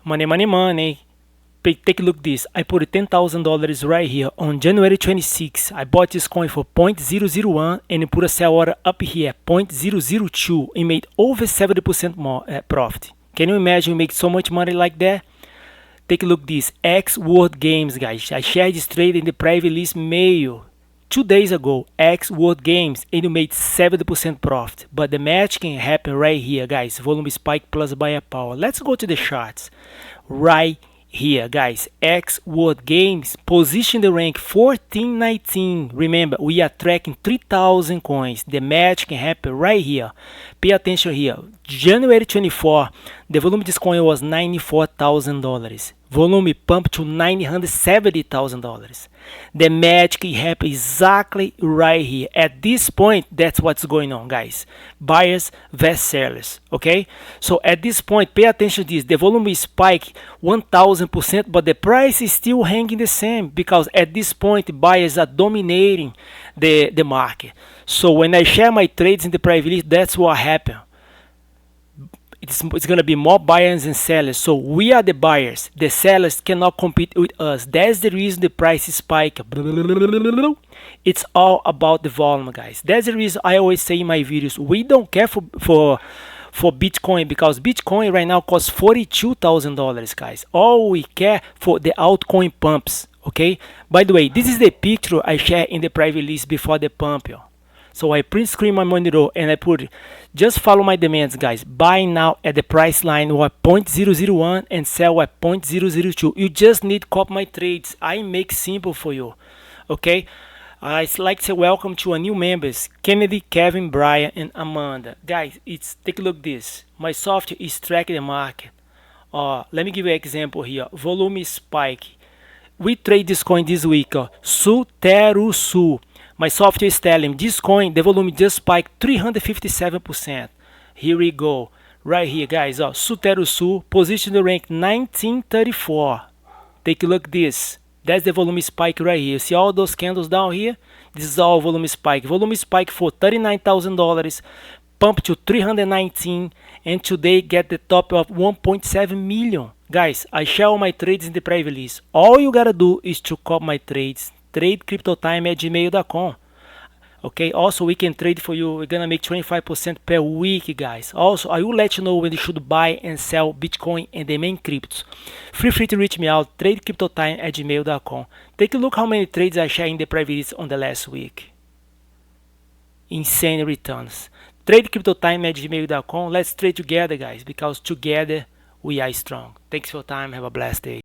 Money, money, money. Take a look at this. I put $10,000 right here on January 26. I bought this coin for 0.001 and put a sell order up here 0.002 and made over 70% more profit. Can you imagine we make so much money like that? Take a look at this. X World Games, guys. I shared this trade in the private list mail 2 days ago. X World Games, and you made 70% profit. But the match can happen right here, guys. Volume spike plus buyer power. Let's go to the charts. Right here, guys. X World Games position the rank 1419. Remember, we are tracking 3,000 coins. The match can happen right here. Pay attention here. January 24, the volume of this coin was $94,000. Volume pumped to $970,000. The magic happened exactly right here. At this point, that's what's going on, guys. Buyers versus sellers, okay? So at this point, pay attention to this. The volume is spiked 1,000%, but the price is still hanging the same because at this point, buyers are dominating the market. So when I share my trades in the private list, that's what happened. It's going to be more buyers and sellers. So we are the buyers. The sellers cannot compete with us. That's the reason the price is spike. It's all about the volume, guys. That's the reason I always say in my videos, we don't care for Bitcoin because Bitcoin right now costs $42,000, guys. All we care for the altcoin pumps, okay? By the way, this is the picture I shared in the private list before the pump, yo. So I print screen my monitor and I put, just follow my demands, guys. Buy now at the price line or 0.001 and sell at 0.002. You just need to copy my trades. I make simple for you, okay? I'd like to say welcome to our new members, Kennedy, Kevin, Brian, and Amanda. Guys, take a look at this. My software is tracking the market. Let me give you an example here. Volume spike. We trade this coin this week. Su. My software is telling me this coin, the volume just spiked 357%. Here we go. Right here, guys. Su, position the rank 1934. Take a look at this. That's the volume spike right here. See all those candles down here? This is all volume spike. Volume spike for $39,000, pump to 319, and today get the top of 1.7 million. Guys, I share all my trades in the private list. All you gotta do is to copy my trades. TradeCryptoTime@gmail.com. Okay, also we can trade for you. We're gonna make 25% per week, guys. Also, I will let you know when you should buy and sell Bitcoin and the main cryptos. Feel free to reach me out, TradeCryptoTime@gmail.com. Take a look how many trades I share in the private list on the last week. Insane returns. TradeCryptoTime@gmail.com. Let's trade together, guys, because together we are strong. Thanks for your time. Have a blessed day.